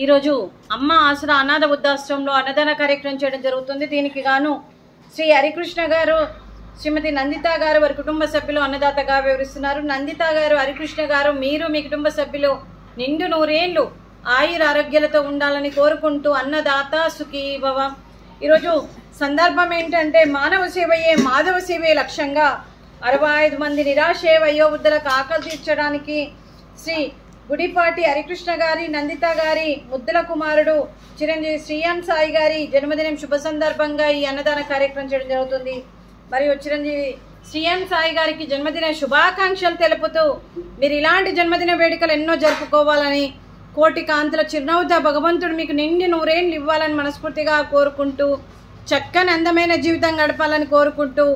ఈరోజు అమ్మ ఆసరా అనాథ వృద్ధాశ్రమంలో అన్నదాన కార్యక్రమం చేయడం జరుగుతుంది. దీనికి గాను శ్రీ హరికృష్ణ గారు, శ్రీమతి నందిత గారు వారి కుటుంబ సభ్యులు అన్నదాతగా వివరిస్తున్నారు. నందిత గారు, హరికృష్ణ గారు, మీరు మీ కుటుంబ సభ్యులు నిండు నూరేళ్లు ఆయుర ఆరోగ్యాలతో ఉండాలని కోరుకుంటూ అన్నదాత సుఖీ భవ. ఈరోజు సందర్భం ఏంటంటే మానవ సేవయే మాధవ సేవే లక్ష్యంగా 65 మంది నిరాశ వయోవృద్ధులకు ఆకలి తీర్చడానికి శ్రీ గుడిపాటి హరికృష్ణ గారి, నందిత గారి ముద్దుల కుమారుడు చిరంజీవి శ్రీయాన్ సాయి గారి జన్మదినం శుభ సందర్భంగా ఈ అన్నదాన కార్యక్రమం చేయడం జరుగుతుంది. మరియు చిరంజీవి శ్రీయాన్ సాయి గారికి జన్మదిన శుభాకాంక్షలు తెలుపుతూ మీరు ఇలాంటి జన్మదిన వేడుకలు ఎన్నో జరుపుకోవాలని, కోటి కాంతుల చిరునవ్వుతో భగవంతుడు మీకు నిండి నూరేళ్ళు ఇవ్వాలని మనస్ఫూర్తిగా కోరుకుంటూ, చక్కని అందమైన జీవితం గడపాలని కోరుకుంటూ,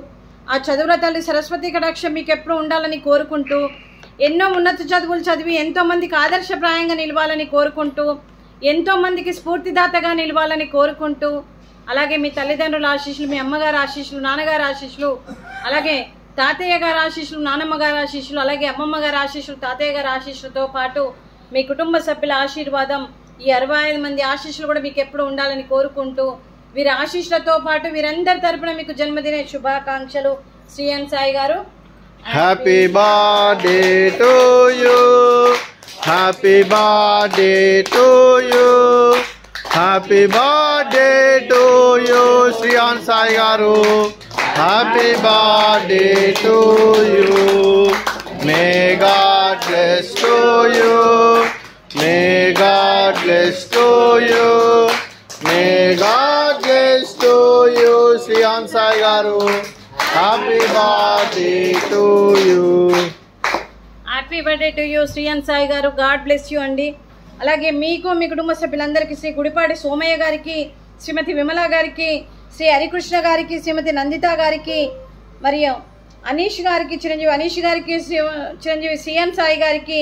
ఆ చదువుల తల్లి సరస్వతి కటాక్షం మీకు ఎప్పుడు ఉండాలని కోరుకుంటూ, ఎన్నో ఉన్నత చదువులు చదివి ఎంతోమందికి ఆదర్శప్రాయంగా నిలవాలని కోరుకుంటూ, ఎంతోమందికి స్ఫూర్తిదాతగా నిలవాలని కోరుకుంటూ, అలాగే మీ తల్లిదండ్రుల ఆశీస్సులు, మీ అమ్మగారి ఆశీస్సులు, నాన్నగారి ఆశీస్సులు, అలాగే తాతయ్య గారి ఆశీస్సులు, నానమ్మ గారి ఆశీస్సులు, అలాగే అమ్మమ్మ గారి ఆశీస్సులు, తాతయ్య గారి ఆశీస్సులతో పాటు మీ కుటుంబ సభ్యుల ఆశీర్వాదం, ఈ 65 మంది ఆశీస్సులు కూడా మీకు ఎప్పుడు ఉండాలని కోరుకుంటూ, వీరి ఆశీస్సులతో పాటు వీరందరి తరపున మీకు జన్మదిన శుభాకాంక్షలు. శ్రీయాన్ సాయి గారు, happy birthday to you, happy birthday to you, happy birthday to you Shreyan Sai గారు, happy birthday to you. May God bless to you, may God bless to you, may God bless to you Shreyan Sai గారు, happy birthday to you. Happy birthday to you Shreyan Sai గారు, God bless you అండి. అలాగే మీకు, మీ కుటుంబ సభ్యులందరికీ, శ్రీ గుడిపాటి సోమయ్య గారికి, శ్రీమతి విమల గారికి, శ్రీ హరికృష్ణ గారికి, శ్రీమతి నందిత గారికి, మరియు అనీష్ గారికి, చిరంజీవి అనీష్ గారికి, చిరంజీవి శ్రీయాన్ సాయి గారికి,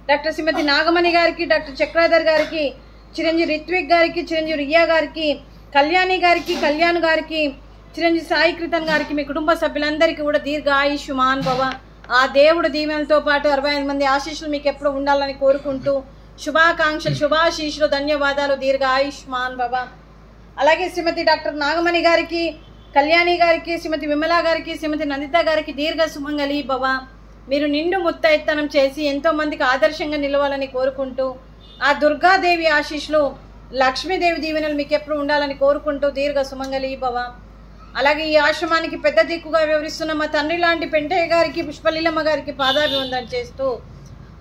డాక్టర్ శ్రీమతి నాగమణి గారికి, డాక్టర్ చక్రాధర్ గారికి, చిరంజీవి రిత్విక్ గారికి, చిరంజీవి రియా గారికి, కళ్యాణి గారికి, కళ్యాణ్ గారికి, చిరంజీవి సాయి కృతన్ గారికి, మీ కుటుంబ సభ్యులందరికీ కూడా దీర్ఘ ఆయుష్మాన్ భవ. ఆ దేవుడు దీవెనలతో పాటు 65 మంది ఆశీస్సులు మీకు ఎప్పుడు ఉండాలని కోరుకుంటూ, శుభాకాంక్షలు, శుభాశీస్సులు, ధన్యవాదాలు, దీర్ఘ ఆయుష్మాన్ భవ. అలాగే శ్రీమతి డాక్టర్ నాగమణి గారికి, కళ్యాణి గారికి, శ్రీమతి విమల గారికి, శ్రీమతి నందిత గారికి దీర్ఘ సుమంగళి భవ. మీరు నిండు ముత్తైత్తనం చేసి ఎంతోమందికి ఆదర్శంగా నిలవాలని కోరుకుంటూ, ఆ దుర్గాదేవి ఆశీస్సులు, లక్ష్మీదేవి దీవెనలు మీకు ఎప్పుడు ఉండాలని కోరుకుంటూ దీర్ఘ సుమంగళి భవ. అలాగే ఈ ఆశ్రమానికి పెద్ద దిక్కుగా వివరిస్తున్న మా తండ్రి లాంటి పెంటయ్య గారికి, పుష్పలీలమ్మ గారికి పాదాభివందన చేస్తూ,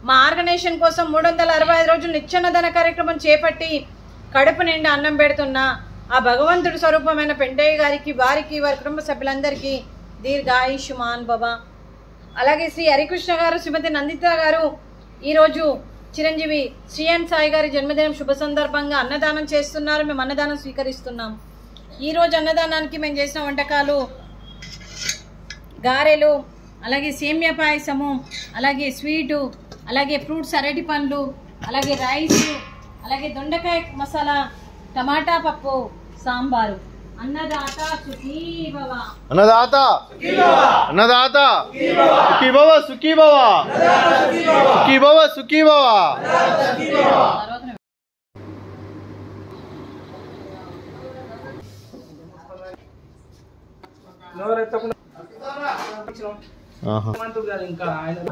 మా ఆర్గనైజేషన్ కోసం 365 రోజులు నిత్యాన్నదాన కార్యక్రమం చేపట్టి కడుపు నిండా అన్నం పెడుతున్న ఆ భగవంతుడి స్వరూపమైన పెంటయ్య గారికి, వారికి, వారి కుటుంబ సభ్యులందరికీ దీర్ఘ ఆయుష్మాన్ భవ. అలాగే శ్రీ హరికృష్ణ గారు, శ్రీమతి నందిత గారు ఈరోజు చిరంజీవి శ్రీయాన్ సాయి గారి జన్మదినం శుభ సందర్భంగా అన్నదానం చేస్తున్నారు. మేము అన్నదానం స్వీకరిస్తున్నాం. ఈరోజు అన్నదానానికి మేము చేసిన వంటకాలు గారెలు, అలాగే సేమ్యా పాయసము, అలాగే స్వీటు, అలాగే ఫ్రూట్స్ అరటి పండ్లు, అలాగే రైస్, అలాగే దొండకాయ మసాలా, టమాటా పప్పు, సాంబారు. అన్నదాత సుఖీ భవ, అన్నదాత అన్నదాత సుఖీ భవ, సుఖీ భవ, సుఖీ భవ, సుఖీ భవ. ఇంకా ఆయన